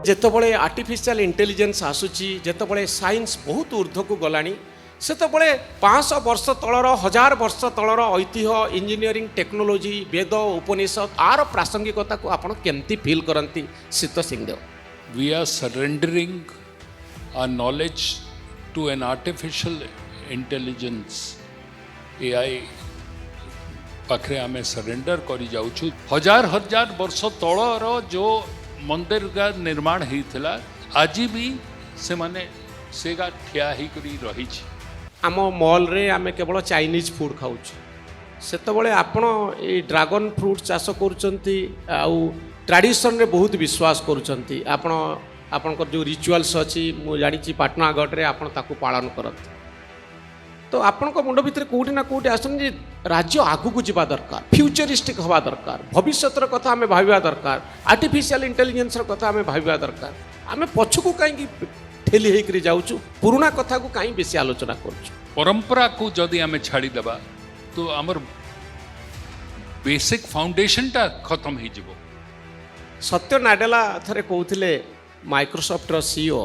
ଯେତେବେଳେ ଆର୍ଟିଫିशिଆଲ ଇଣ୍ଟେଲିଜେନ୍ସ ଆସୁଛି, ଯେତେବେଳେ ସାଇନ୍ସ ବହୁତ ଊର୍ଦ୍ଧ୍ୱକୁ ଗଲାଣି, ସେତେବେଳେ 500 ବର୍ଷ ତଳର 1000 ବର୍ଷ ତଳର ଐତିହ୍ୟ, ଇଞ୍ଜିନିୟରିଂ, ଟେକ୍ନୋଲୋଜି, ବେଦ, ଉପନିଷଦ ଆର ପ୍ରାସଙ୍ଗିକତାକୁ ଆପଣ କେମିତି ଫିଲ୍ କରନ୍ତି ଶୀତ Singh Deo? We are surrendering our knowledge to an artificial intelligence, AI पाखरे आमे सरेंडर करी जाउछु। हजार हजार वर्ष तलर जो मंदिर का निर्माण होता आज भी से माने सेगा ठिया ही करी रही छी। आम मॉल रे आमे केवल चाइनीज फूड खाउछु, सेतबळे आपण ए ड्रैगन फ्रूट चाष करूचंती आउ ट्रेडिशन रे बहुत विश्वास करूचंती। आपण आपनकर जो रिचुअल्स अछि मु जानि पाटनागढ़ रे आपण ताकू पालन करत, तो आपण मुंड भितर कोठी ना कोठी आसन जे राज्य आगु को जीवा दरकार, फ्यूचरिस्टिक हवा दरकार, भविष्यतर कथा आमे भाबिया दरकार, आर्टिफिशियल इंटेलिजेंस र कथा आमे भाबिया दरकार। आमे पछकू काई ठेली हेकरी जाउछु, पुराना कथा को काई बेसी आलोचना करछु। परंपरा को जदि आमे छाड़ी देबा तो हमर बेसिक फाउंडेशन टा खत्म ही जीवो। सत्य नाडेला थरे कहउथिले माइक्रोसॉफ्ट रो CEO,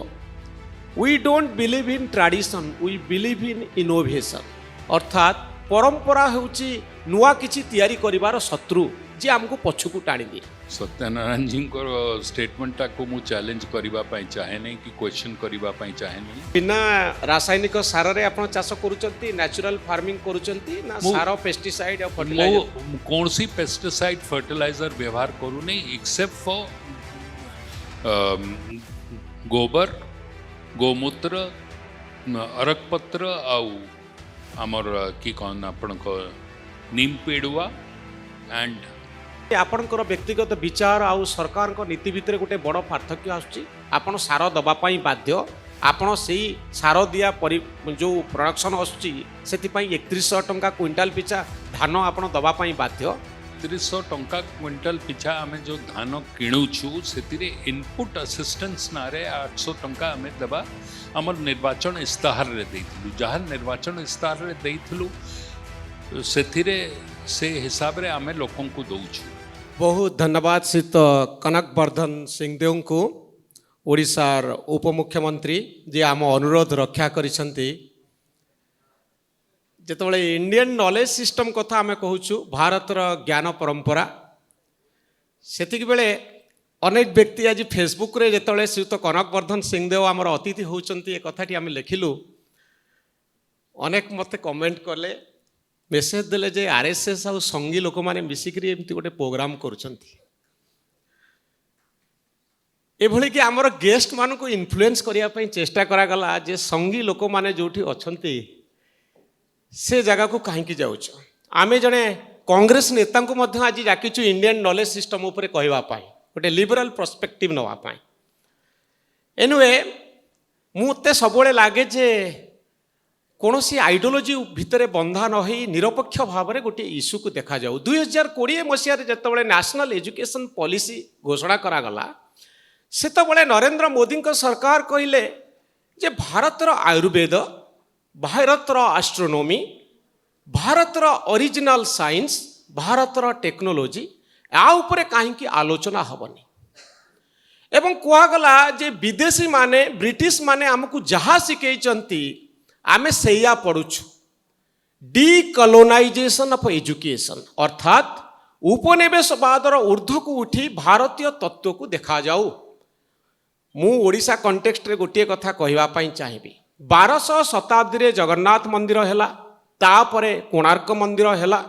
we don't believe in tradition, we believe in innovation. अर्थात परंपरा होची नुआ किछि तयारी करिवार शत्रु जे हमको पछकू टाणी दिए। सत्यनारायण जी को स्टेटमेंट टा को मु चैलेंज करिवा पई चाहे नहीं कि क्वेश्चन करिवा पई चाहे नहीं। बिना रासायनिक सार रे आपण चाष करूचंती, नेचुरल फार्मिंग करूचंती ना सार पेस्टिसाइड और फर्टिलाइजर? कौन सी पेस्टिसाइड फर्टिलाइजर व्यवहार करू नहीं एक्सेप्ट फॉर गोबर, गोमूत्र, अरकपत्र आउ आमर कि कौन आपण को नीम पेड़ुआ एंड आपणकर व्यक्तिगत विचार आउ सरकार को नीति भितर गोटे बड़ पार्थक्य आसुची। आपण सार दबा पई बाध्य, आपण सेही सार दिया जो प्रोडक्शन आसुची सेति पई 3100 टंका क्विंटाल पिछा धान आपण दबा पई बाध्य। 300 टंका क्विंटल पिछा आमे जो धान किणुछु सेतिरे इनपुट असिस्टेंस नारे 800 टंका आमे दबा हमर निर्वाचन इस्ताहार रे देइथिलु। जहार निर्वाचन इस्ताहार रे देइथिलु सेतिरे से हिसाब रे आमे लोकन को दउछु। बहुत धन्यवाद श्रीत कनकवर्धन सिंहदेव को, ओडिशार उपमुख्यमंत्री जी आम अनुरोध रक्षा करिसंती। जेतबळे इंडियन नॉलेज सिस्टम कथा आमे कहूछु, भारतर ज्ञान परंपरा, सेतिक बेले अनेक व्यक्ति आज फेसबुक रे जेतबळे श्रीत कनकवर्धन सिंहदेव आमर अतिथि होउचंती ए कथाटी आमे लेखिलु, अनेक मते कमेंट कले, मेसेज देले जे आरएसएस आउ संगी लोक माने मिसिकरी एमती गोटे प्रोग्राम करूचंती। एभली कि आमर गेस्ट मानू को इन्फ्लुएंस करिया पई चेष्टा करा गला जे संगी लोक माने जोठी अछंती से जगह को कहीं जाऊछ। आमे जने कांग्रेस नेता को मध्य आज जाकिछु इंडियन नॉलेज सिस्टम उपरे कहवा पाई, गोटे लिबरल पर्सपेक्टिव नवा पाई। एनुए मुते सबले लागे जे कौन सी आइडियोलोजी भितर बंधा न हो निरपेक्ष भाव में गोटे इश्यू को देखा जाऊ। 2020 मसीह जितेबाला नेशनल एजुकेशन पॉलिसी घोषणा करागला सेतबले नरेंद्र मोदी सरकार कहले जे भारतर आयुर्वेद, भारतर एस्ट्रोनॉमी, भारतर ओरिजिनल साइंस, भारतर टेक्नोलोजी या उपरे कहीं आलोचना हबनी। एवं कहगला जे विदेशी माने ब्रिटिश माने हमको जहाँ शिखैचंती आमे सेया पढ़ुछु। डीकलोनाइजेशन ऑफ एजुकेशन अर्थात उपनिवेशवादर ऊर्ध्व को उठी भारतीय तत्व को देखा जाऊ। मु ओडिशा कंटेक्स्ट रे गोटे कथा कहवा पई चाहिबी। 1200 शताब्दी रे जगन्नाथ मंदिर हैला, तापरे कोणार्क मंदिर हैला।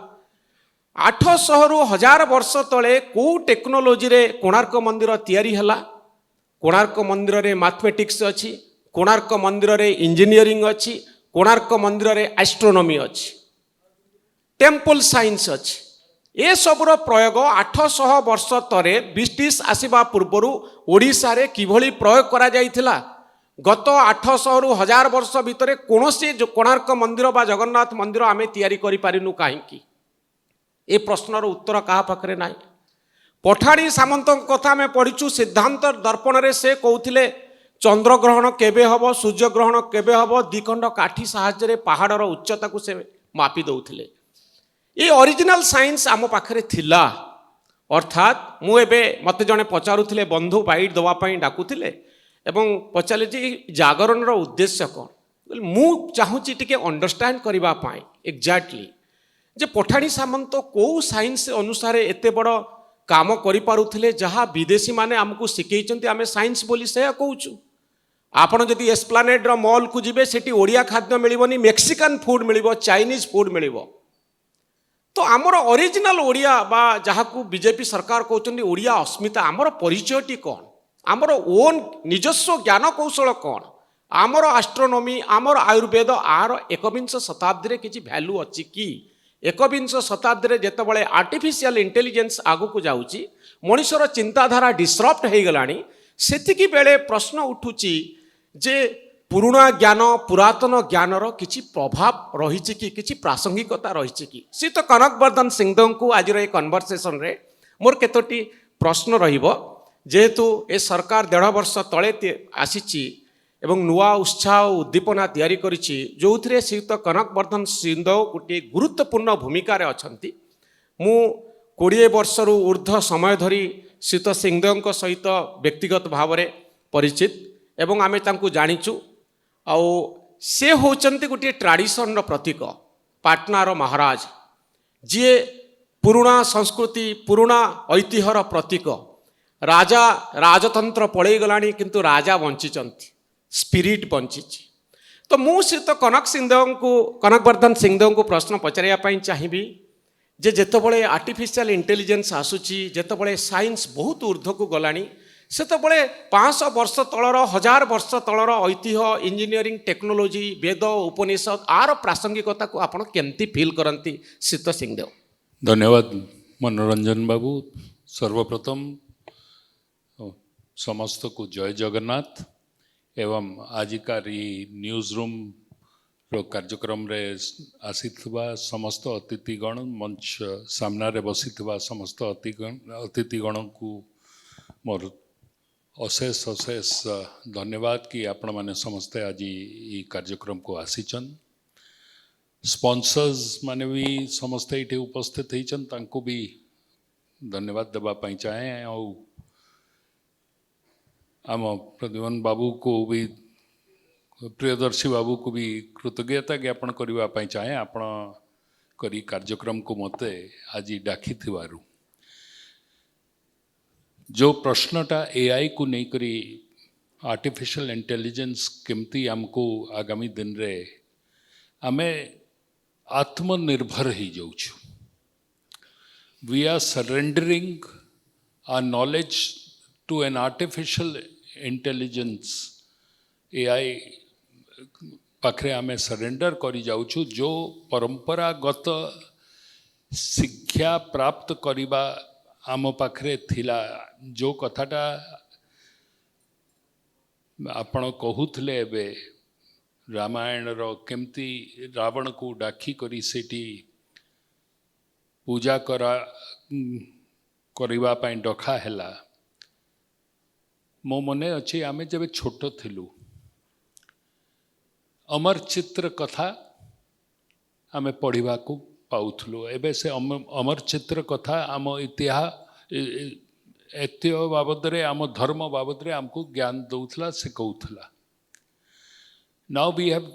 800 रु 1000 वर्ष तले को टेक्नोलोजी रे कोणार्क मंदिर तैयारी हैला। कोणार्क मंदिर रे मैथमेटिक्स अछि, कोणार्क मंदिर रे इंजीनियरिंग अच्छी, कोणार्क मंदिर रे एस्ट्रोनॉमी अच्छी, टेम्पल साइंस अच्छी। ए सबुर प्रयोग 800 वर्ष तरे ब्रिटिश आसीबा पूर्वरु ओडिशा रे किभली प्रयोग करा जाइथिला। गत 800 रु 1000 वर्ष भितरे कोनोसी जो कोणार्क मंदिर बा जगन्नाथ मंदिर आमे तैयारी करि पारिनु काहेकि? ए प्रश्नर उत्तर कहा पाखरे नाही। पठाणी सामंत कथा में पढ़िचु, सिद्धांत दर्पण रे से कहउथिले चंद्रग्रहण केबे हब, सूर्यग्रहण केबे हब, द्विखंड काठी साहाय्य पहाड़र उच्चता को से मापी दौथिले। ये ओरिजिनल साइंस आम पाखरे थिला। अर्थात मु एबे मते जने पचारुथिले बंधु बाइट दवा पई डाकुथिले एवं पचारे जे जागरण रो उद्देश्य कोन मु चाहूची टिके अंडरस्टैंड करबा पई एग्जैक्टली जे पठाणी सामंत को साइंस अनुसार एते बड़ काम करि पारुथिले जहा विदेशी माने हमकु सिकेइचंती आमे साइंस बोली से कहूचु आपण जदि एस्प्लानेड रो मॉल को जिबे सेठी ओडिया खाद्य मिलिबोनी मेक्सिकन फूड मिलिबो चाइनीज फूड मिलिबो तो आमर ओरिजिनल ओडिया बा जहाकू बीजेपी सरकार कहते ओडिया अस्मिता आमर परिचयटी कौन आमर ओन निजस्व ज्ञान कौशल कौन आमर एस्ट्रोनॉमी आमर आयुर्वेद आर एकविंश शताब्दी रे किछि भैल्यू अछि कि एकविंश शताब्दी रे जेतेबेले आर्टिफिशियल इंटेलिजेंस आगु को जाउची मनुष्यर चिंताधारा डिसरप्ट हो गलानी सेतिकी बेले प्रश्न उठुची जे पुराणा ज्ञान पुरातन ज्ञानर किछि प्रभाव रही कि किछि प्रासंगिकता रही कि सी तो कनकवर्धन सिंहदेव को आज ये कन्वर्सेसन रे मोर केतोटी प्रश्न रहिबो जेहेतु ए सरकार 1.5 वर्ष तले आसीची एवं नुआ उत्साह और उद्दीपना तैयारी करिछि जोथिरे श्रीयुत कनकवर्धन सिंहदेव गोटे गुरुत्वपूर्ण भूमिका रे अछंती मु 20 वर्ष ऊर्ध्व समय धरी श्रीयुत सिंहदेव सहित व्यक्तिगत भाव में परिचित एवं आमे तांकु जानिचु आउ से होचंती गोटे ट्राडिशन प्रतीक पाटनार महाराज जी पुराणा संस्कृति पुराणा ऐतिह्यर प्रतीक राजा राजतंत्र पड़े गलानी किंतु राजा बंचिचंती स्पिरिट बंची तो मुझे तो कनकवर्धन सिंहदेव को प्रश्न पचारिया चाहिए जे जेतबळे आर्टिफिशियल इंटेलिजेंस आसुची जेतबळे साइंस बहुत ऊर्ध्व को गलानी सेतबळे 500 वर्ष तलर 1000 वर्ष तलर ऐतिह्य इंजीनियरिंग टेक्नोलोजी वेद उपनिषद आर प्रासंगिकता को आपण केमती फील करंती श्रीत सिंहदेव। धन्यवाद मनोरंजन बाबू। सर्वप्रथम समस्त को जय जगन्नाथ एवं आजिकार न्यूज रूम रो कार्यक्रम रे आसीथिबा समस्त अतिथिगण मंच सामना रे बसीथिबा समस्त अतिथिगण को मोर अशेष अशेष धन्यवाद कि आपण माने समस्ते आज ये कार्यक्रम को आसीचन। स्पॉन्सर्स माने भी समस्ते इटे उपस्थित होइचन तांको भी धन्यवाद देबा पई चाहे और आम प्रद्युमन बाबू को भी प्रियदर्शी बाबू को भी कृतज्ञता ज्ञापन करने चाहे आपण करी कार्यक्रम को मते आज डाकी थिवारु। जो प्रश्नटा एआई को नहीं करी आर्टिफिशियल इंटेलिजेंस केमती हमको आगामी दिन रे आमे आत्मनिर्भर ही जाउछु। We are surrendering our knowledge to an artificial intelligence AI पाखरे आमे सरेंडर करी जाउछु। जो परंपरागत शिक्षा प्राप्त करिबा आम पाखरे थिला जो कथाटा आपण कहूथले एबे रामायण रो केमती रावण को डाकी करी सेठी पूजा करिबा पई डखा हैला। मो मने अच्छे आमे जब छोट थिलु अमर चित्र कथा आमे पढ़िबा को पाउथलु। एबे से अमर चित्र कथा आम इतिहास ऐतिह्य बाबद रे आम धर्म बाबद रे हमको ज्ञान दउथला सिखौथला। Now we have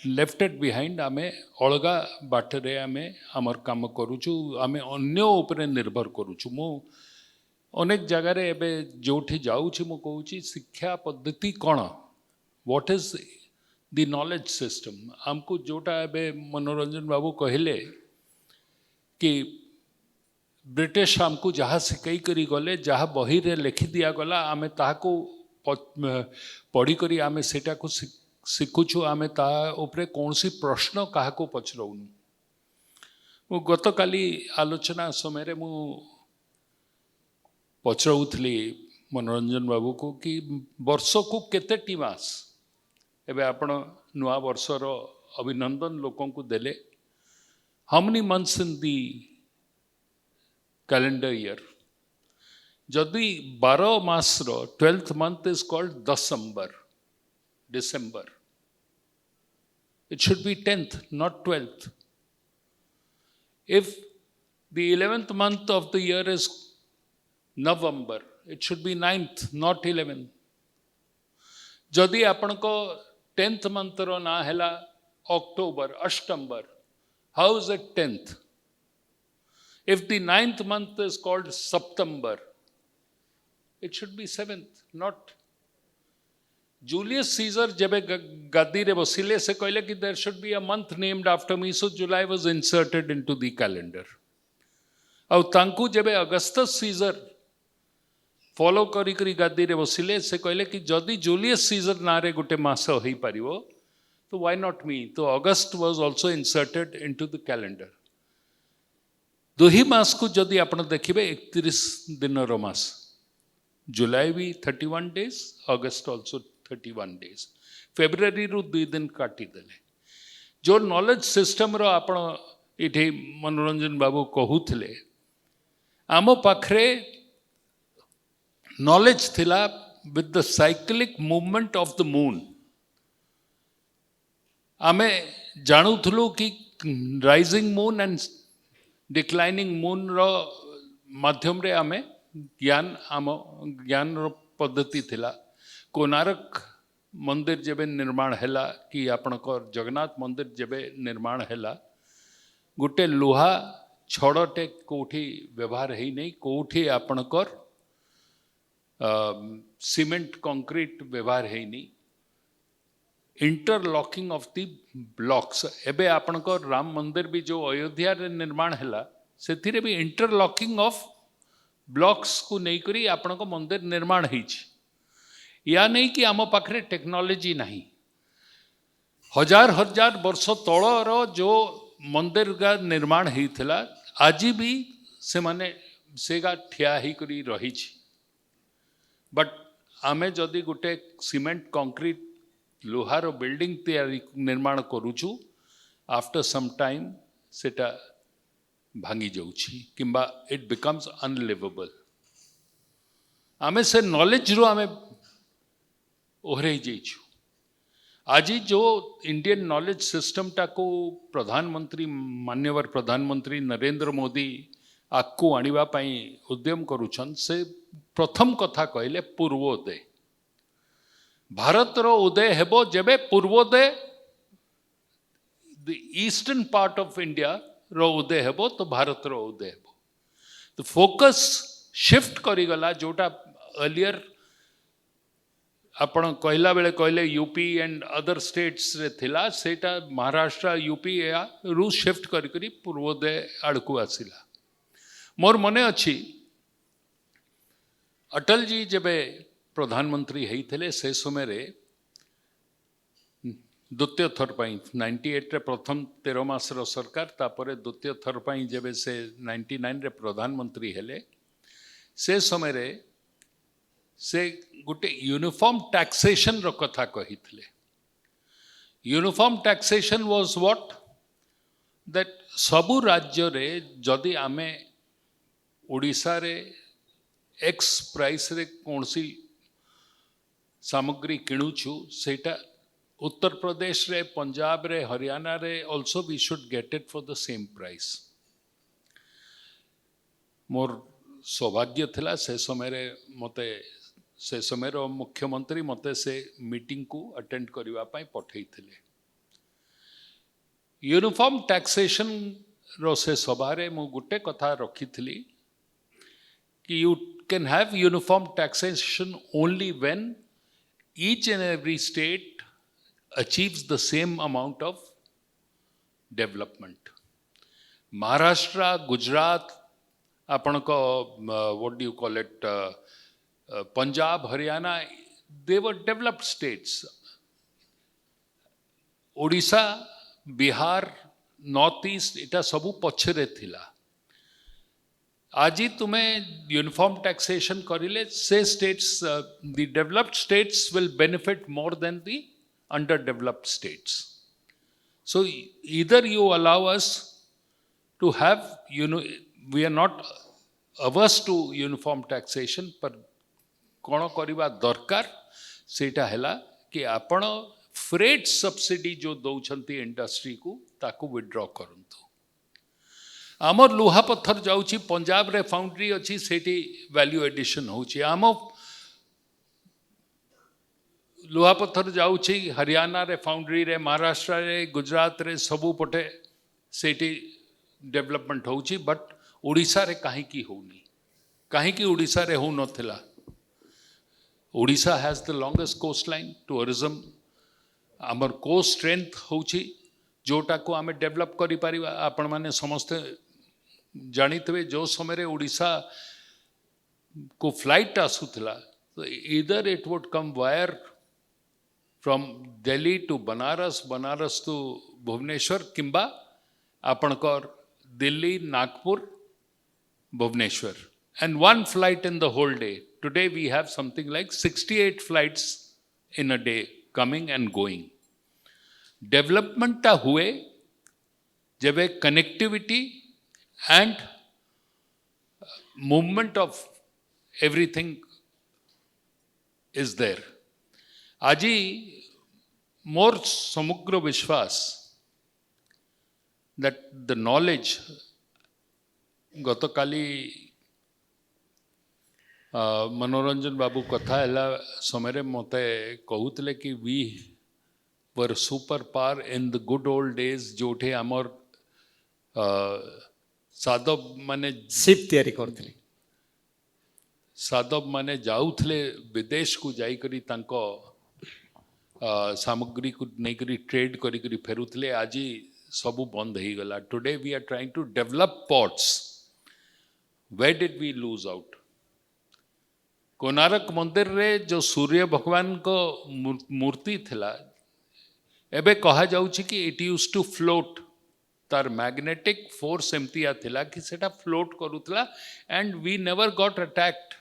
left it behind आमे अलगा बाटरे आमे आमर काम करूछु आमे अन्य उपरे निर्भर करूछु। मो अनेक जगह रे एबे जोठी जाउछि मो कहूछि शिक्षा पद्धति कौन what is the knowledge system. हमको जोटा एबे मनोरंजन बाबू कहले कि ब्रिटिश हमको जहाँ शिकई करी गले जहाँ बही रे लिखि दिया गला आमे ताको पढ़ी करी आमे सेटा को शिखुछु आमे ता उपरे कौन सी प्रश्न कहा को पचरउनु। मु गत काली आलोचना समय रे मु पचरउथली मनोरंजन बाबू को कि वर्ष को केते टी मास एबे आपण नुआ वर्षर अभिनंदन लोकों को देले how many months in the calendar year. जदि 12 मास रो 12th month is called December. It should be 10th, not 12th. If The 11th month of the year is November. It should be 9th, not 11th. जदि आपण को 10th month रो ना हैला October, Ashtamber, how is it 10th? If the 9th month is called September, it should be 7th, not. Julius Caesar जब गद्दी रे बसिले से कहले कि there should be a month named after me, so July was inserted into the calendar. ଆଉ ତାଙ୍କୁ ଯେବେ Augustus seizure follow କରି କରି ଗାଦିରେ ବସିଲେ ସେ କହିଲେ କି ଯଦି ଜୁଲିୟସ୍ ସିଜର ନାଁରେ ଗୋଟେ ମାସ ହେଇପାରିବ ତ Y not me, the August was also inserted into the calendar. ଦୁଇ ମାସକୁ ଯଦି ଆପଣ ଦେଖିବେ 31 ଦିନର ମାସ, ଜୁଲାଇ ବି 31 ଡେଜ୍, ଅଗଷ୍ଟ ଅଲସୋ 31 ଡେଜ୍, ଫେବୃଆରୀରୁ 2 ଦିନ କାଟିଦେଲେ। ଯେଉଁ ନଲେଜ ସିଷ୍ଟମର ଆପଣ ଏଠି ମନୋରଞ୍ଜନ ବାବୁ କହୁଥିଲେ, आम पाखरे नॉलेज थिला with the cyclic movement of the moon. आमे जानूथलु कि rising moon and declining moon रो माध्यम रे आमे ज्ञान रो पद्धति थिला। कोणार्क मंदिर जेबे निर्माण हैला कि आपणकर जगन्नाथ मंदिर जेबे निर्माण हैला, गोटे लुहा छड़टे कोठी व्यवहार है नहीं, कोठी आपणकर सीमेंट कंक्रीट व्यवहार है नहीं, इंटरलॉकिंग ऑफ दी ब्लॉक्स। एबे आपणकर राम मंदिर भी जो अयोध्या रे निर्माण हैला सेथिरे भी इंटरलॉकिंग ऑफ ब्लॉक्स को नहीं करी आपणको मंदिर निर्माण ହେଇଛି। या नहीं कि आम पाखरे टेक्नोलॉजी नहीं, हजार हजार वर्ष तलर जो मंदिर का निर्माण होता आज भी से माने सेगा ठिया ही करी रही। बट आमे जदि गोटे सीमेंट कंक्रीट लोहार बिल्डिंग तैयारी निर्माण करूछु, आफ्टर सम टाइम सेटा भांगी जाउछि किंबा इट बिकम्स अनलिवेबल। आमे से नॉलेज रो आमे ओहरे जाइछु। आज जो इंडियन नॉलेज सिस्टम टाको प्रधानमंत्री मान्यवर प्रधानमंत्री नरेंद्र मोदी आकु आनिबा पई उद्यम करूछन, से प्रथम कथा कहले पूर्वोदय। भारत रो उदय हेबो जेबे Purvodaya the eastern part of India रो उदय हेबो, तो भारत रो उदय हेबो। तो फोकस शिफ्ट करी गला, जोटा अर्लियर आपण कहला बेले कहले यूपी एंड अदर स्टेट्स रे थिला, सेटा महाराष्ट्र यूपी या रू शिफ्ट करी करी पूर्वोदय आड़कू आसिला। मोर मने अच्छी अटल जी जेबे प्रधानमंत्री होइथिले से समय रे द्वितीय थर पाई 98 रे प्रथम 13 मास रो सरकार, तापरे द्वितीय थर पाई जेबे से 99 रे प्रधानमंत्री हेले, से समय रे से गोटे यूनिफॉर्म टैक्सेशन रो कथा कहिथिले। Uniform taxation was what, that सबु राज्य रे जदि आमे ओडिशा रे एक्स प्राइस रे कोनसी सामग्री किणुछु, सेटा उत्तर प्रदेश रे, पंजाब रे, हरियाणा रे also we should get it for the same price. मोर सौभाग्य थिला से समय रे मते से समय रो मुख्यमंत्री मते से मीटिंग को अटेंड करबा पई पठैथिले। यूनिफॉर्म टैक्सेशन रो से सभारे मु गुटे कथा रखिथिली कि you can have uniform taxation only when each and every state achieves the same amount of development. Maharashtra, Gujarat, apan ko what do you call it, Punjab, Haryana, they were developed states. Odisha, Bihar, Northeast, इटा सबू पछरे थिला। आज तुम्हें uniform taxation करिले, से states, the developed states will benefit more than the underdeveloped states. So either you allow us to have, we are not averse to uniform taxation, पर कौन करिबा दरकार सेटा हैला कि आपण फ्रेट सब्सिडी जो दौछंती इंडस्ट्री को ताकू विड्रॉ करंतु। आमर लुहा पत्थर जाऊँगी पंजाब रे फाउंड्री अच्छी सेठी वैल्यू एडिशन होची आम लुहा पत्थर जाऊँगी हरियाणा रे फाउंड्री रे महाराष्ट्र रे गुजरात रे सबू पटे सेठी डेवलपमेंट होची बट ओडिशा रे कहीं होनी कहीं ओडिशा रे हो नथिला Odisha has the longest coast line tourism आमर कोस्ट स्ट्रेंथ होची जोटा को आमे डेवलप करि परिबा आपण माने समस्त जानितबे जो समय ओडिशा को फ्लाइट आसुथला तो इधर it would come via from Delhi to Banaras Banaras to Bhubaneswar किंबा आपणकर Delhi Nagpur Bhubaneswar and one flight in the whole day. Today we have something like 68 flights in a day coming and going. Development टा हुए जब एक connectivity and movement of everything is there. आजी मोर समग्र विश्वास that the knowledge गतकाली मनोरंजन बाबू कथा है समय मत कहते कि we were superpower in the good old days जोठे आमर साधव माने शिप तैयारी करथिले साधव माने जाउथले विदेश को जाई करी तांको सामग्री को नहीं करी ट्रेड करी करी फेरुथले आज सबू बंद हो गला today we are trying to develop ports where did we lose out Konark मंदिर रे जो सूर्य भगवान को मूर्ति थिला एबे कहा जाउछि कि इट यूज टू फ्लोट तार मैग्नेटिक फोर्स एमतिया थिला कि सेटा फ्लोट करूथला and we never got attacked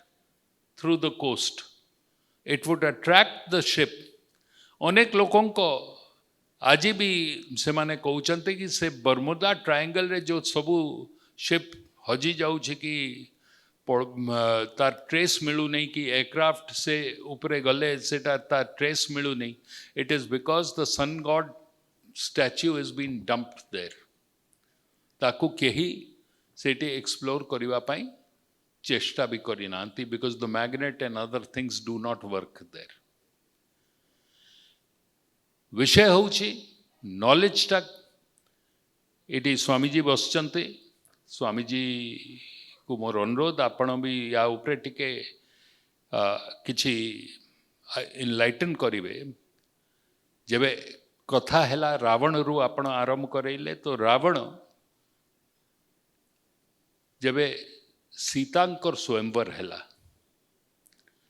through the coast it would attract the ship अनेक लोकों को आज भी से माने कहते कि से बर्मुदा ट्रायंगल रे जो सबू शिप हजी जाउछि कि तार ट्रेस मिलू नहीं कि एयरक्राफ्ट से ऊपरे गले सेटा तार ट्रेस मिलू नहीं it is because the sun god statue is been dumped there ताकू केही सेटी एक्सप्लोर करिवा पाई चेष्टा भी करी नांती because the magnet and other things do not work there विषय होची नॉलेज तक इटी स्वामीजी बसचंते स्वामीजी को मोर अनुरोध आपण भी या उपरे टिके किछि इनलाइटन करिवे जेबे कथा हैला रावण रु आपण आरंभ करैले तो रावण जेबे सीतांकर स्वयंवर हैला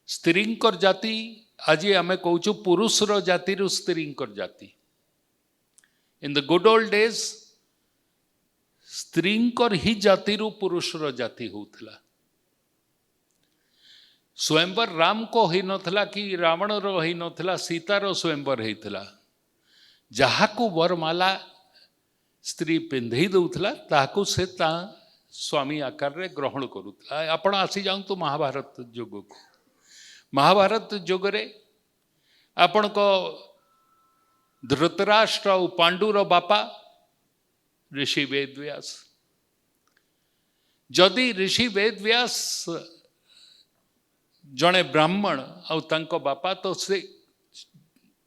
स्त्रींकर जाति आज आमे कहूछु पुरुषर जाति रु स्त्रींकर जाति in the good old days स्त्रींकर ही जाति रु पुरुषर जाति होतला स्वयंवर राम को ही नथला कि रावण रो ही नथला सीता रो स्वयंवर हेतला जहाकू वरमाला स्त्री पिंधई दउथला ताकू से ता स्वामी आकार रे ग्रहण करूथला आपण आसी जाऊं तो महाभारत युग को महाभारत युग रे आपण को धृतराष्ट्र और पांडुर बापा ऋषि वेदव्यास जदि ऋषि वेदव्यास जड़े ब्राह्मण और तांको बापा तो से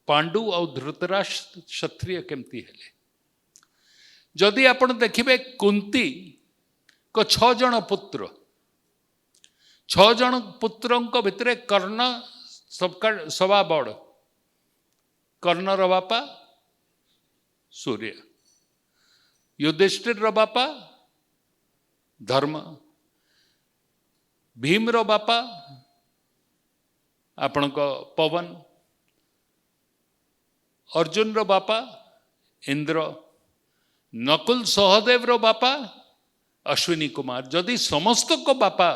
पांडु और धृतराष्ट्र क्षत्रिय केमती हेले जदि आपण देखिबे कुंती को 6 जन पुत्र 6 जन पुत्रों भितरे कर्ण सवा बड़ कर्णर बापा सूर्य युधिष्ठिर रो बापा धर्म भीम रो बापा आपण को पवन अर्जुन रो बापा इंद्र नकुल सहदेव रो बापा अश्विनी कुमार जदि समस्त को बापा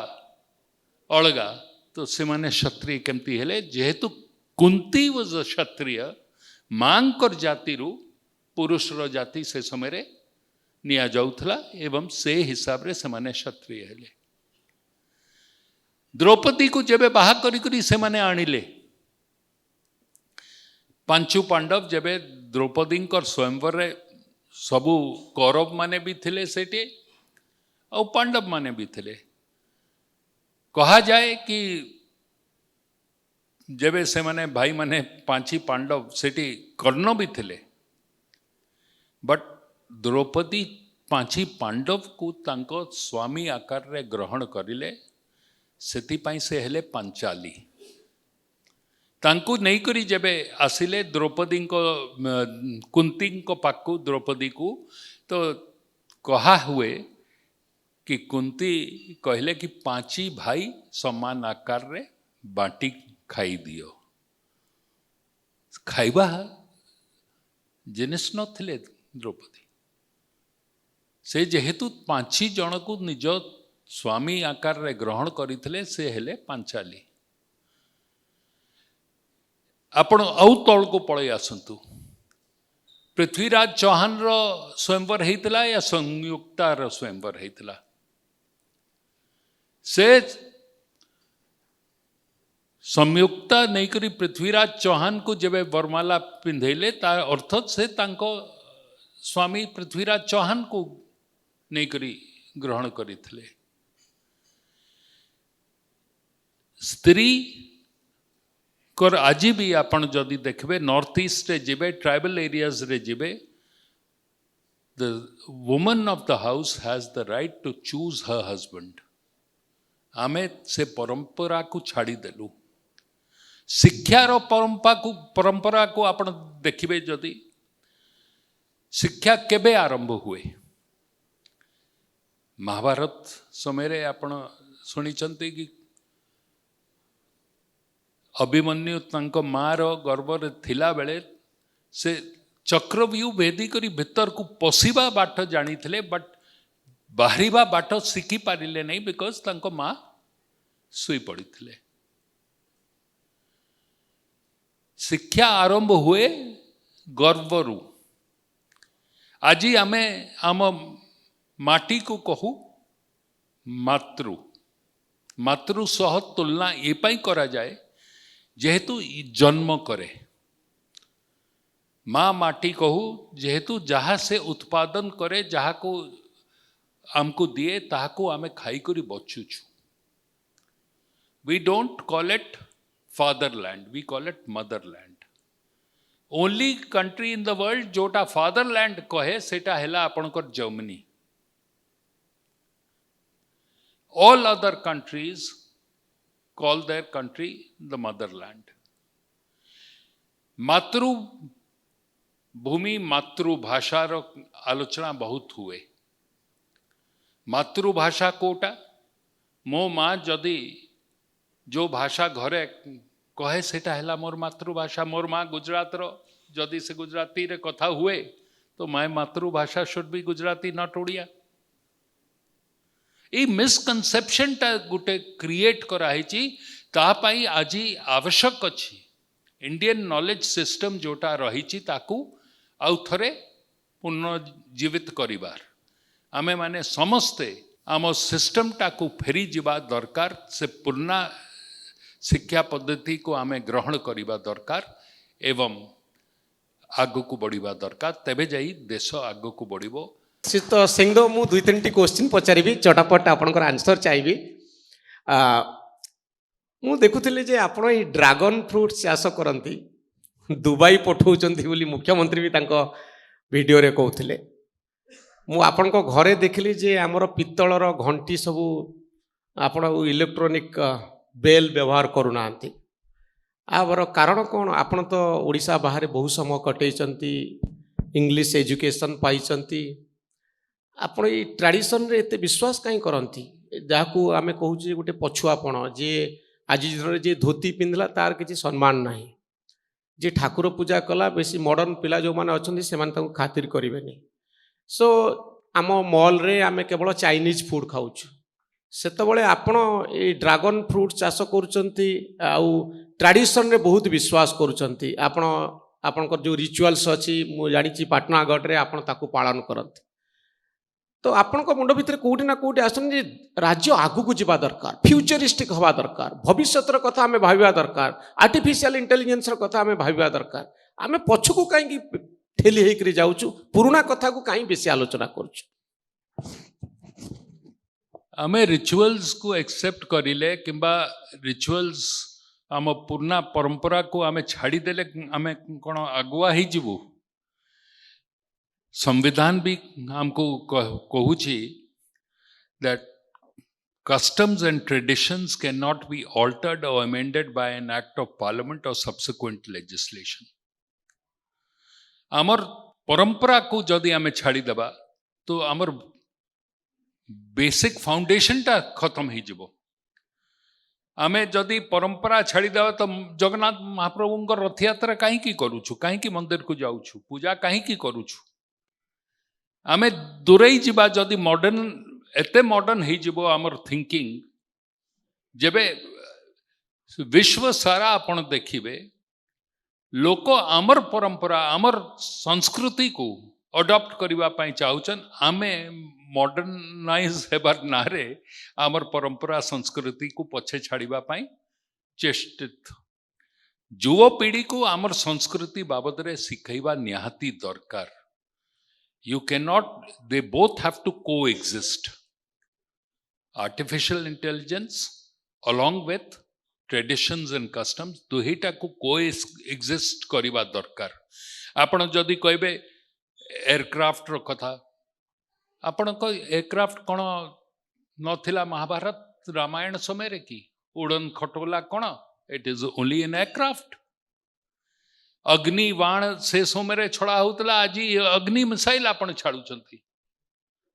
अलगा तो से माने क्षत्रिय केमती हेले जेहेतु कुंती वॉज अ क्षत्रिय मांकर जाति रु पुरुष रो जाति से समय रे निया जाउथला एवं से हिसाब रे से माने क्षत्रिय हेले द्रौपदी को जेबे बाहा करी करी से माने आनिले पांचु पांडव जेबे द्रौपदी स्वयंवर रे सबू कौरव माने भी थिले सेटे और पांडव माने भी थे। कहा जाए कि जेबे से माने भाई माने पांची पांडव सेठी कर्ण भी थे, बट द्रौपदी पांची पांडव को तांको स्वामी आकार रे ग्रहण करिले, सेतिपाई से हेले पांचाली। तांको नहीं करी जेबे आसिले द्रौपदी को कुंती को पाकू द्रौपदी को, तो कहा हुए कि कुंती कहले कि पांची भाई समान आकार रे बाटी खाई दियो। खाइबा जिनिस नथिले द्रौपदी, से जेहेतु पांची जन को निज स्वामी आकार रे ग्रहण करथिले, से हेले पांचाली। आपण आउ तल को पळै आसंतु। पृथ्वीराज चौहान रो स्वयंवर हेतला या संयुक्ता रो स्वयंवर हेतला? से संयुक्ता नहीं करी पृथ्वीराज चौहान को जब वरमाला पिंधेले, तार अर्थ से तांको स्वामी पृथ्वीराज चौहान को नहीं करी ग्रहण करिथिले। स्त्री कर आज भी आपण जदि देखबे नॉर्थ ईस्ट रे जिबे, ट्राइबल एरियाज रे जिबे, the woman of the house has the right to choose her husband. आमे से परंपरा को छाड़ी देलु। शिक्षार परंपरा को आपण देखिबे जदि, शिक्षा केबे आरंभ हुए? महाभारत समय रे आपण सुनिचंती कि अभिमन्यु तांको मार गर्भ रे थिला बेले से चक्रव्यूह भेदी करी भीतर को पशिबा बाट जानी थिले, बट बाहरिबा बाट शिखी पारिले नहीं, बिकॉज तांको माँ सुई पड़ी थिले। शिक्षा आरंभ हुए गर्भरू। आज आमे आम माटी को कहू मातृ। मातृ सह तुलना ये पाई करा जाए जेहेतु जन्म करे। माँ माटी कहू जेहेतु जहाँ से उत्पादन करे, जहाँ को आमको दिए, ताहा को आमे खाई करी बचुछु। We don't call it fatherland, we call it motherland. Only country in the world जोटा fatherland कहे सेटा हेला आपनकर Germany. All other countries call their country the motherland. मातृ भूमि मातृभाषा रो आलोचना बहुत हुए। मातृभाषा कोटा मो माँ जदि जो भाषा घरे कहे सेटा हेला मोर मातृभाषा। मोर माँ गुजरात रो, जदि से गुजराती रे कथा हुए तो माय मातृभाषा should be Gujarati not Odia. ये मिसकनसेप्शन टा गुटे क्रिएट कराई, तापाई आज आवश्यक अच्छी इंडियन नॉलेज सिस्टम जोटा रही ताकू आउ थरे पुनर्जीवित करिबार आमे माने समस्ते आम सिस्टम टाकू फेरी जिबा दरकार। से पुनः शिक्षा पद्धति को आमे ग्रहण करिबा दरकार एवं आगु को बढ़िबा दरकार, तेबे जाई देश आगु को बढ़िबो। श्रीत सिंहदेव मु दुई तीन क्वेश्चन पचारि चटापट आपनकर आंसर चाहिए। मु देखुଥିଲି जे आपण ई ड्रैगन फ्रूट चाष करती दुबई पठाउचंती बोली मुख्यमंत्री भी तांको वीडियो रे कहउथिले। मु आपण को घरे देखली जे हमर पित्तलर घंटी सबू आपण इलेक्ट्रोनिक बेल व्यवहार करूनांती। आवर कारण कौन? आपण तो ओडिशा बाहर बहुत समय कटैचंती, इंग्लिश एजुकेशन पाइचंती। आपण ई ट्रेडिशन रे एते विश्वास काई करंती? जाकू आमे कहूचे गोटे पछुआपण, जे आज जे धोती पिंधला तार किसी सम्मान नाही, जे ठाकुर पूजा कला बेसी मॉडर्न पिला जो माने अछंती से माने ताको खातिर करिवेनी। सो आम मॉल रे आमे केवल चाइनीज फूड खाउछु। सेतबळे आपण ए ड्रैगन फ्रूट चाष करूचंती आउ ट्रेडिशन रे बहुत विश्वास करूचंती। आपण आपनकर जो रिचुअल्स अछि मु जानिछि पाटनागढ़ रे आपण ताकू पालन करंती। तो आपनक मुंड भितर कोठी ना कोठी आसन जे राज्य आगु को जिबा दरकार, फ्यूचरिस्टिक हवा दरकार, भविष्यतर कथा आमे भाबिबा दरकार, आर्टिफिशियल इंटेलिजेंस र कथा आमे भाबिबा दरकार। आमे पछकू काई की ठेली हेकरी जाउछु, पुराना कथा को काई बेसी आलोचना करछु। आमे रिचुअल्स को एक्सेप्ट करिले किंबा रिचुअल्स आम पुराना परंपरा को आमे छाड़ी देले आमे कोन अगुआ ही जीवु संविधान भी हमको कहूची that customs and traditions cannot be altered or amended by an act of parliament or subsequent legislation. आमर परंपरा को जदि आमे छाड़ी देबा तो आमर बेसिक फाउंडेशन टा खत्म ही जीवो आमे जदि परंपरा छाड़ी देबा तो जगन्नाथ महाप्रभु रथ यात्रा कहीं की करूछु कहीं की मंदिर को जाऊछु पूजा कहीं की करूछु आमे दूरेई जीवा जदि मॉडर्न एते मॉडर्न ही जीवो आमर थिंकिंग जेबे विश्व सारा आपण देखिबे लोक आमर परंपरा आमर संस्कृति को अडॉप्ट करबा पई चाहुचन आमे मॉडर्नाइज हेबार नारे आमर परंपरा संस्कृति को पछे छाड़ीबा पई चेष्टित युवा पीढ़ी को आमर संस्कृति बाबद रे सिखैबा निहाती दरकार you cannot they both have to coexist artificial intelligence along with traditions and customs दुहिटा को coexist करिबा दरकार आपण जदि कहबे एयरक्राफ्ट रो कथा आपण को एयरक्राफ्ट कोन नथिला महाभारत रामायण समय रे की उड़न खटोला कोन it is only an aircraft अग्नि बाण से सोमरे छड़ा होतला आज अग्नि मिसाइल आपण छाड़ुचंती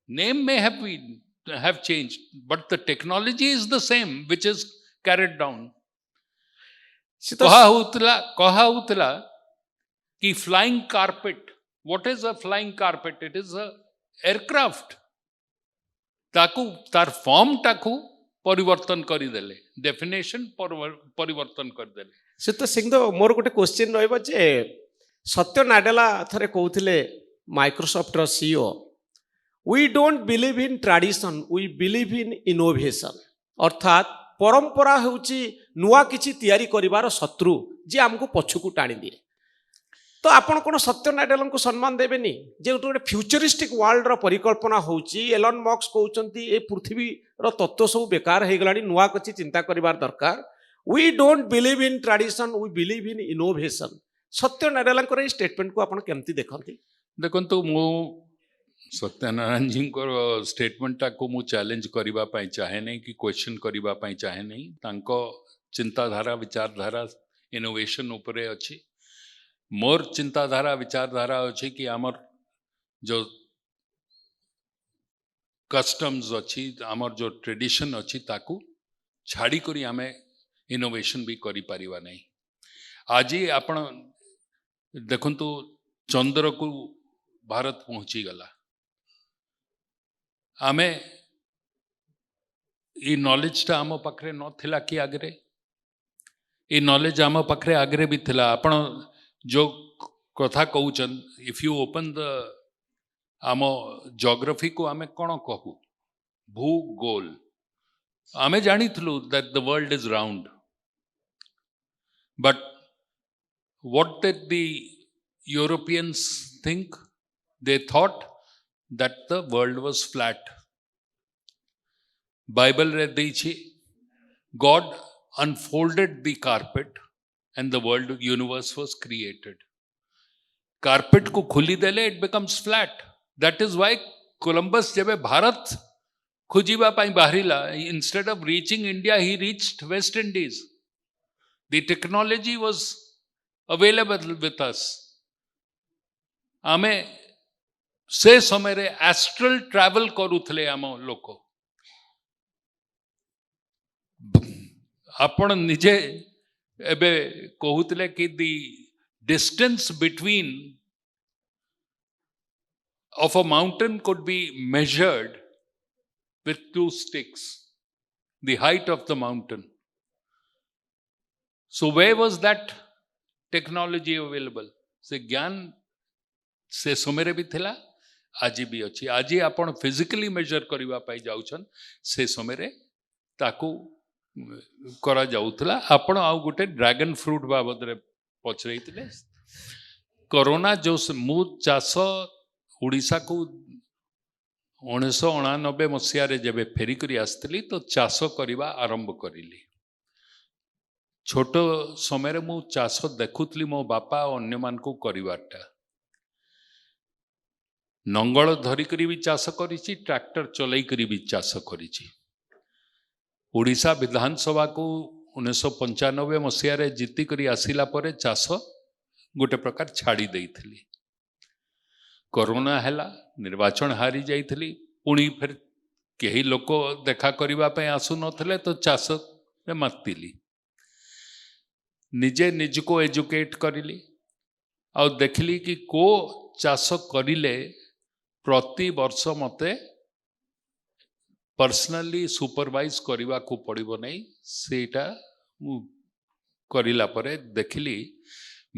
नेम में have changed but the technology is the same which is carried down कहा होतला कि flying carpet what is a flying carpet it is a aircraft ताकू तार फॉर्म टाकू परिवर्तन करी देले डेफिनेशन परिवर्तन कर देले सीत सिंह मोर गोटे क्वेश्चन रहिबा जे सत्य नाडेला थरे कहउथिले माइक्रोसॉफ्ट रो CEO we don't believe in tradition we believe in innovation अर्थात परंपरा होची नुआ किछि तयारी करिवार शत्रु जे हमको पछुकू टाणी दिए तो आपण कोन सत्य नाडेलन को सम्मान देबेनी जे गोटे फ्यूचरिस्टिक वर्ल्ड रो परिकल्पना होची एलन मस्क कहउचंती ए पृथ्वी रो तत्व सब बेकार हे गलानी नुआ किछि चिंता करिवार दरकार we don't believe in tradition we believe in innovation Satya नाडेलन को स्टेटमेंट को आपण केमती देखंती देखंतु मो सत्यनारायण जी को स्टेटमेंट को मु चैलेंज करिबा पई चाहे नहीं कि क्वेश्चन करिबा पई चाहे नहीं तांको चिंताधारा विचारधारा इनोवेशन उपरे अछि मोर चिंताधारा विचारधारा अछि कि आमर जो कस्टम्स अछि आमर जो ट्रेडिशन अछि ताकू छाड़ी करी आमे इनोवेशन भी करी परिबा नहीं आज आपण देखंतु चंद्र को भारत पहुंची गला आमे ई नॉलेज टा आम पाखरे न थिला कि आगरे ई नॉलेज आम पाखरे आगरे भी थिला आपण जो कथा कहउचन if you open the um geography को आमे कोन कहू भूगोल आमे जानिथलु that the world is round but what did the Europeans think they thought that the world was flat bible read deichi god unfolded the carpet and the world universe was created carpet ko khuli dele it becomes flat that is why columbus jebe bharat khujiba pai baharila instead of reaching india he reached west indies the technology was available with us ame से समय रे astral travel करूथले आम लोक आपण निजे एबे कहूतले कि the distance between of a mountain could be measured with 2 sticks the height of the mountain so where was that technology available से ज्ञान से समय भी थिला आज भी अच्छी आज आपण फिजिकली मेजर करबा पाई जाउछन से समय रे ताकू करा जाउतला आपण आ गोटे ड्रैगन फ्रूट बाबद रे पचरैतिले कोरोना जो मु चाष उड़ीसा को 1989 मसीह जब फेरिक आसती तो चाष करने आरंभ करी छोट समय मु चाष देखुली मो बापा अन्य मान को करवाटा नंगल धरिक भी चाष करी ट्रैक्टर चलई भी चाष करी ओडिशा विधानसभा को 1995 मसीह जीतिक आसला पर चाष गोटे प्रकार छाड़ी देइथिली कोरोना हैला निर्वाचन हारी जाइथिली पुणी फिर कई लोक देखा करने आसु नथिले तो चाष में मातिली निजे निज को एजुकेट करिली आ देखली कि को चाष करिले प्रति वर्ष मते पर्सनली सुपरवाइज करने को पड़ो नहीं सेटा करिला परे देखली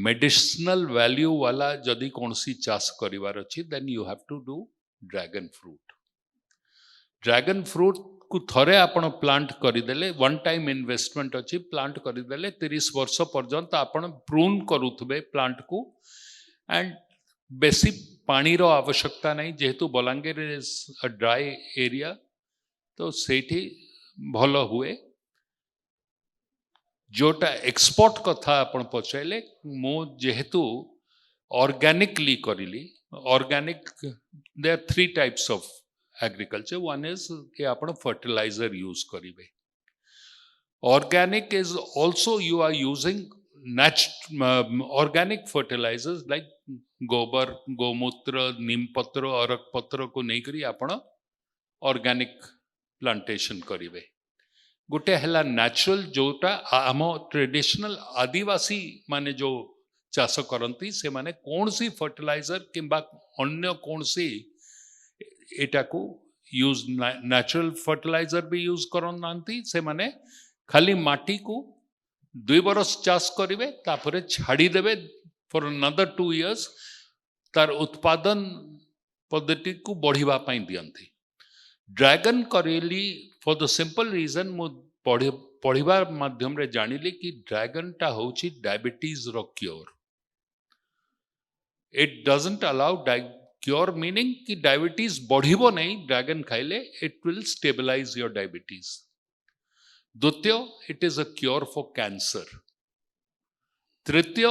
मेडिसिनल वैल्यू वाला जदि कौन सी चाष करिवार अछि then you have to do dragon fruit को थरे आपण प्लांट करदेले वन टाइम इन्वेस्टमेंट अच्छी प्लांट करदेले 30 वर्ष पर्यंत आपण प्रून करुथबे प्लांट को एंड बेसी पानी रो आवश्यकता नहीं जेहेतु Balangir is a dry area तो सेठी भल हुए जोटा एक्सपोर्ट कथा आपण पचारे मो जेहेतु ऑर्गेनिकली करिली organic there are 3 types of agriculture one is कि आपण फर्टिलाइजर यूज करिवे organic is also you are using organic fertilisers like gobar gomutra नीम पत्र अरक पत्र को नहीं करी आपण ऑर्गेनिक प्लांटेशन करिवे गोटे है नेचुरल जोटा आम ट्रेडिशनल आदिवासी माने जो चाष करती से माने कौन सी फर्टिलाइजर किंबा अन्य कौन सी एटा को यूज नेचुरल फर्टिलाइजर भी यूज करती से माने खाली माटी को 2 बरस चाष करेंगे तापर छाड़ी देवे फॉर अनदर 2 इयर्स तार उत्पादन पद्धति को बढ़िबा पाई दियंती ड्रैगन करेली फॉर द सिंपल रीजन मु पढ़िबा माध्यम रे जानिली कि ड्रैगन टा होची डायबिटीज रो cure it doesn't allow cure meaning कि डायबिटीज बढ़िबो नहीं ड्रैगन खाइले it will stabilise your diabetes द्वितीय it is a cure for cancer तृतीय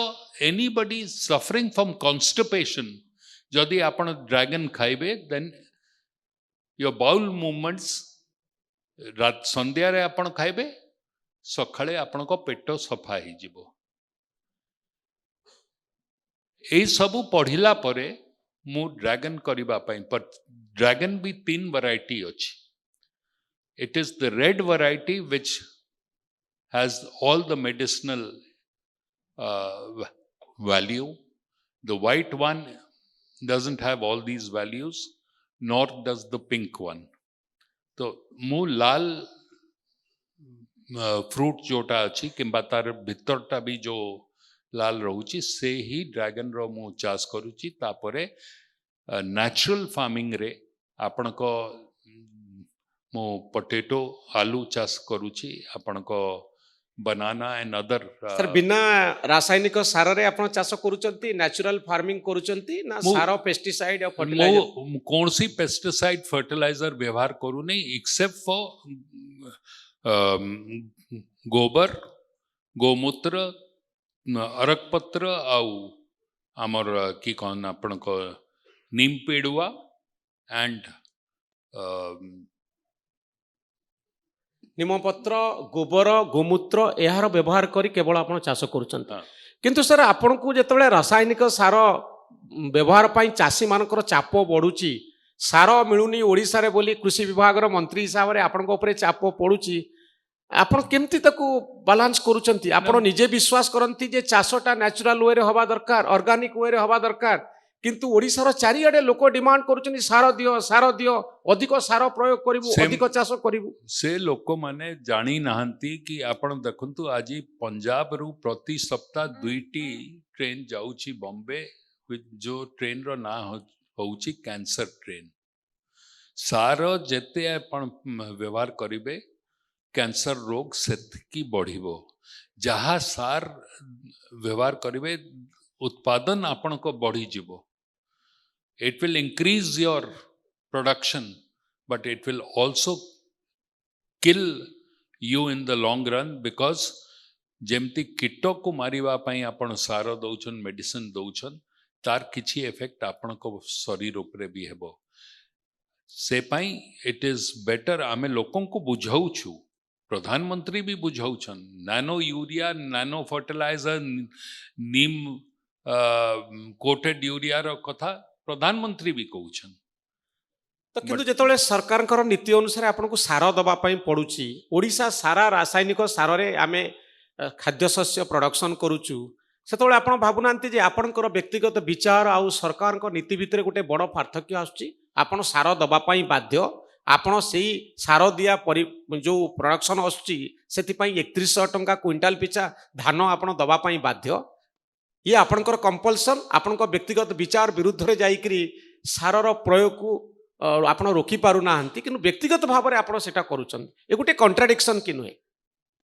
एनीबडी सफरिंग फ्रॉम कॉन्स्टिपेशन जदि आपण ड्रैगन खाइबे देन योर बाउल मूवमेंट्स रात संध्या रे आपण खाइबे सखाळे आपण को पेट सफा ही जिवो ए सब पढ़िला परे मु ड्रैगन करिबा पई पर ड्रैगन भी 3 वैरायटी अछि it is the red variety which has all the medicinal value the white one doesn't have all these values nor does the pink one तो मु लाल फ्रूट जोटा अच्छी किंबा तार भितरटा भी जो लाल रोची से ही ड्रैगन रो मु चाष करूची तापरे नेचुरल फार्मिंग रे आपण को मु पोटैटो आलू चाष करूची आपण को बनाना एंड अदर सर बिना रासायनिक सार रे आपण चाष करूचंती नेचुरल फार्मिंग करूचंती ना सार पेस्टिसाइड या फर्टिलाइजर कौन सी पेस्टिसाइड फर्टिलाइजर व्यवहार करू नहीं एक्सेप्ट फॉर गोबर गोमूत्र अरक पत्र आउ आमर की कौन आपण को नीम पेड़ुआ एंड निमपत्र गोबर गोमूत्र यार व्यवहार करी केवल आपण चाष करूचंत किंतु सर आपण को जेतबेले रासायनिक सार व्यवहार पाई चासी मानकर चाप बढ़ुची सार मिलुनी ओडिसा रे बोली कृषि विभाग रो मंत्री हिसाब रे आपण को ऊपर चाप पड़ुची आपण केमती ताकू बैलेंस करूचंती आपण निजे विश्वास करंती जे चाषटा नेचुरल वे रे हवा दरकार ऑर्गेनिक वे रे हवा दरकार किंतु ओडिसा रो चारिआडे लोक डिमांड करूचंती सार दियो अधिक सार प्रयोग करिवु अधिक चाष करिवु से लोक माने जानी नाहंती कि आपण देखंतु आज पंजाब रु प्रति सप्ताह 2टी ट्रेन जाउची बॉम्बे जो ट्रेन रो ना होउची कैंसर ट्रेन सार जेते आपण व्यवहार करिवे कैंसर रोग सेतकी बढ़िबो जहाँ सार व्यवहार करिवे उत्पादन आपण को बढ़ी जीवो it will increase your production but it will also kill you in the long run, because जेमती कीट को मारिबा पई आपण सार दउछन, मेडिसिन दउछन, तार किछि इफेक्ट आपण को शरीर ऊपर भी हेबो। से पई इट इज बेटर आमे लोकन को बुझाउछु, प्रधानमंत्री भी बुझाउछन, नानो यूरिया, नानो फर्टिलाइजर, नीम कोटेड यूरिया रो कथा प्रधानमंत्री भी कहउछन। तो किंतु जेतବେଳେ सरकारଙ୍କର नीति अनुसार आपनको सार दबा पई पडुची, ओडिशा सारा रासायनिक सार रे आमे खाद्य शस्य प्रोडक्शन करूचु, सेतବେଳେ आपण भाबुनांती जे आपणकर व्यक्तिगत विचार आउ सरकारଙ୍କ नीति भितर गोटे बड़ पार्थक्य आछी। आपण सार दबा पई बाध्य, आपण सेही सार दिया जो प्रोडक्शन आछी सेति पई 3100 टंका क्विंटाल पिछा धान आपण दबा पई बाध्य। ये आपणकर कंपल्सन, आपणकर व्यक्तिगत विचार विरुद्ध रे जाईकरी सारर प्रयोग को आपण रोकी पारु नाहंती, किंतु व्यक्तिगत भाव में आपण सेटा करूछन। ए गुटे कॉन्ट्राडिक्शन कि नुहे?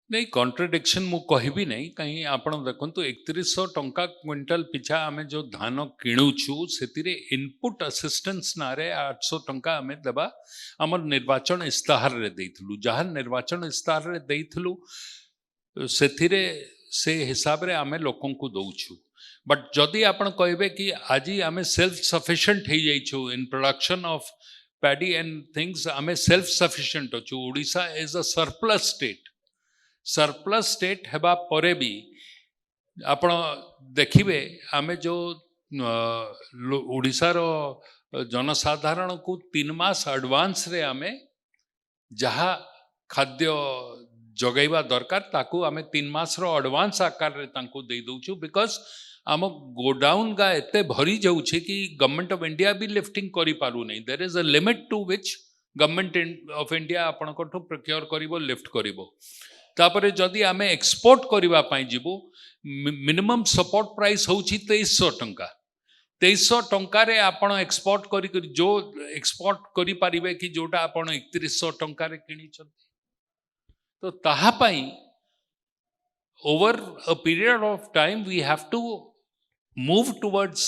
नहीं, कॉन्ट्रडिक्शन मु कहबी नहीं। कहीं आपण देखंतु 3100 टंका क्विंटल पिछा आमे जो धान किणुछु सेतिरे इनपुट असिस्टेंस नारे 800 टंका आमे देबा हमर निर्वाचन इस्ताहार रे देइथलु। जहां निर्वाचन इस्ताहार रे देइथलु सेतिरे से हिसाब रे आमे लोकन को दउछु। बट जदि आपण कहबे कि आज आमे सेल्फ सफिशिएंट हे जाइछु in production of paddy and things, आमे सेल्फ सफिशिएंट अछु। Odisha is a surplus state. Surplus state हेबा परे भी आपण देखिबे आमे जो ओडिशा रो जनसाधारण को 3 मास एडवांस रे आमे जहा खाद्य जगैबा दरकार ताकू आमे 3 मास रो एडवांस आकार रे तांको दे दउछु, बिकॉज आम गोडाउन गा एते भरी जाउछे कि गवर्नमेंट ऑफ इंडिया भी लिफ्टिंग करि पारु नहीं। There is a limit to which government of India आपण को प्रोक्योर करिवो, लिफ्ट करिवो। तापरे जदि आमे एक्सपोर्ट करिबा पई जिवो, मिनिमम सपोर्ट प्राइस होउछि 2300 टंका। 2300 टंका रे आपण एक्सपोर्ट करी जो एक्सपोर्ट करि पारिबे कि जोटा आपण 3100 टंका रे किनि छथि। तो ताहा पई over a period of time we have to move towards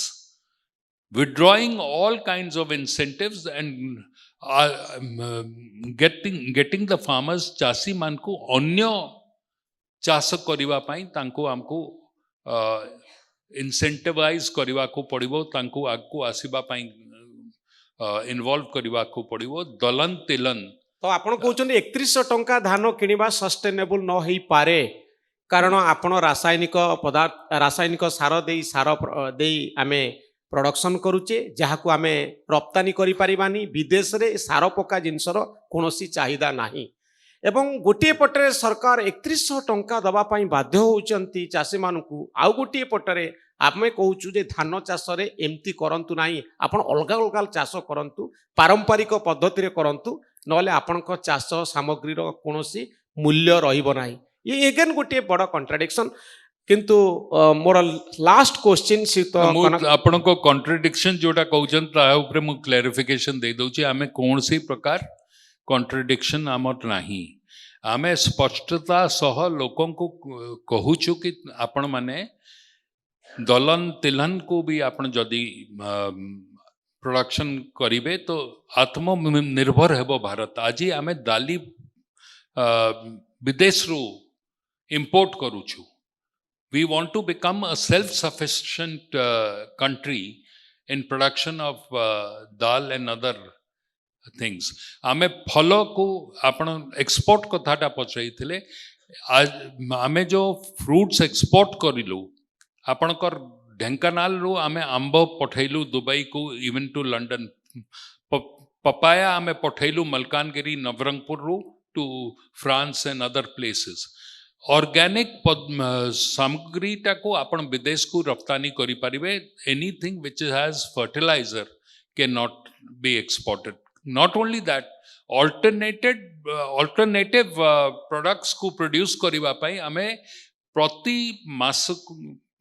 withdrawing all kinds of incentives and getting the farmers, चासी मान को अन्य चाष करिवा पाई तांको हमको इंसेंटिवाइज करिवा को पड़िबो, तांको आगको आसीबा पाई इन्वॉल्व करिवा को पड़िबो। दलन तिलन तो आपण कहउछन 3100 टंका धान किनिबा सस्टेनेबल न होई पारे, कारण आपण रासायनिक पदार्थ, रासायनिक सार देई आमे प्रोडक्शन करूचे, जहाँ को आमे रप्तानी करि पारिबानी। विदेश रे सार पका जिनसर कोनोसी चाहिदा नाही, एवं गोटे पटरे सरकार 3100 टंका दबा पाई बाध्य होउचंती चाषी मानकू। आउ गोटे पटरे आमे कहूचु जे धान चाष रे एमती करंतु नाही, आपण अलगा अलगा चाष करंतु, पारंपरिक पद्धति रे करंतु, नले आपनक चाष सामग्री रो कोनोसी मूल्य रहिबो नाही। ये एगेन गोटे बड़ कॉन्ट्राडिक्शन। किंतु मोर लास्ट क्वेश्चन सी तो आपण को कॉन्ट्रडिक्शन जोटा कहउछन ता ऊपर मु क्लेरिफिकेशन दे दउची। आमे कोनसी प्रकार कॉन्ट्रडिक्शन आमर नाही। आमे स्पष्टता सह लोकन को कहूछु कि आपण माने दलन तिलहन को भी आपण जदि प्रोडक्शन करिवे तो आत्मनिर्भर हेबो भारत। आज आमे दाली विदेश रो import करूछु। We want to become a self-sufficient country in production of dal and other things. आमे फलो को आपण एक्सपोर्ट कथाटा पचाइथिले। आमे जो फ्रूट्स एक्सपोर्ट करिलु, आपणकर ढेंकानाल रो आमे आंब पठैलु दुबई को, इवन टू लंडन। पपाया आमे पठैलु मलकानगिरी, नवरंगपुर रो to France and other places. Organic सामग्रीटा को आपण विदेश को रफ्तानी करि पारिबे। Anything which has fertiliser can not be exported. Not only that, alternative products को प्रोड्यूस करिबा पई आमे प्रति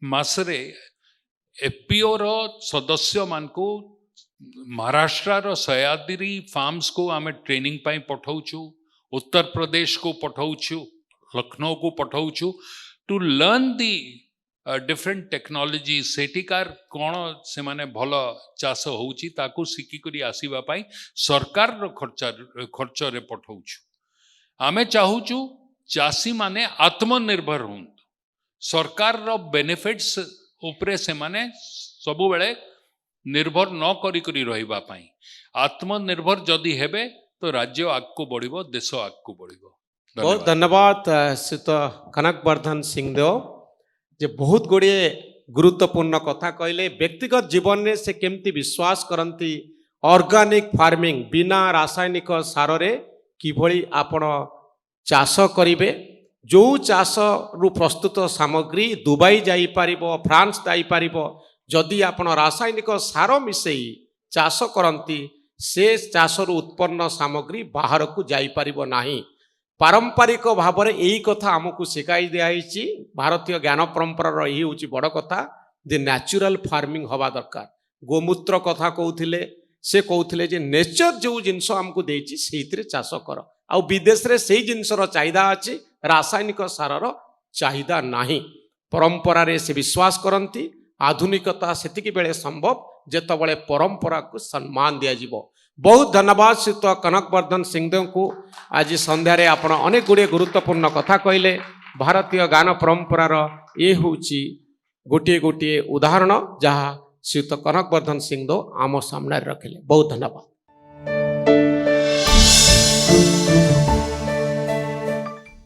मासरे एफपीओ रो सदस्य मान को महाराष्ट्र रो सयाद्री फार्म्स को आमे ट्रेनिंग पई पठाउछु, उत्तर प्रदेश को पठाउछु, लखनऊ को पठाउछु, to learn the different technology सेटिकार कौन से माने भल चाष होउची ताकू सिकी करी आसीबा पाई सरकार रो खर्च रे पठाउछु आमे चाहूचु चासी माने आत्मनिर्भर हों सरकार रो बेनिफिट्स उपरे से माने सबु बेले निर्भर न करी करी रहिबा पाई आत्मनिर्भर जदि हेबे तो राज्य आगको बढ़िबो देश आगको बढ़िबो। बहुत धन्यवाद श्रीत कनकवर्धन सिंहदेव जे बहुत गुड़िए गुरुत्वपूर्ण कथा कहले व्यक्तिगत जीवन में से केमती विश्वास करती ऑर्गेनिक फार्मिंग बिना रासायनिक सार रे किभली आपण चाष करिवे जो चाष रु प्रस्तुत सामग्री दुबई जाई पारिबो फ्रांस जाई पारिबो जदि आपण रासायनिक सार मिसेई चाष करती से चाष रु उत्पन्न सामग्री बाहर को जाई पारिबो नाही। पारंपरिक भाव में यही कथा आमको शिखाई दिखाई भारतीय ज्ञान परंपरा यही हूँ बड़ कथा जे नेचुरल फार्मिंग हवा दरकार गोमूत्र कथा कहते से कहते जे नेचर जो जिनस आमको देती से चाष कर आउ विदेश रे से जिनसर चाहिदा अच्छी रासायनिक सारर चाहिदा नहीं परंपरा रे से विश्वास करती आधुनिकता सेतिकी बेले संभव जेतबेले परंपरा को सम्मान दिया जिवो। बहुत धन्यवाद श्रीत कनकवर्धन सिंहदेव को आज संध्यारे आपण अनेक गुड़े गुरुत्वपूर्ण कथा कहले भारतीय गान परंपरार ये हूँ गोटे गोटे उदाहरण जहाँ श्रीत कनकवर्धन सिंहदेव आम सामने रखिले। बहुत धन्यवाद।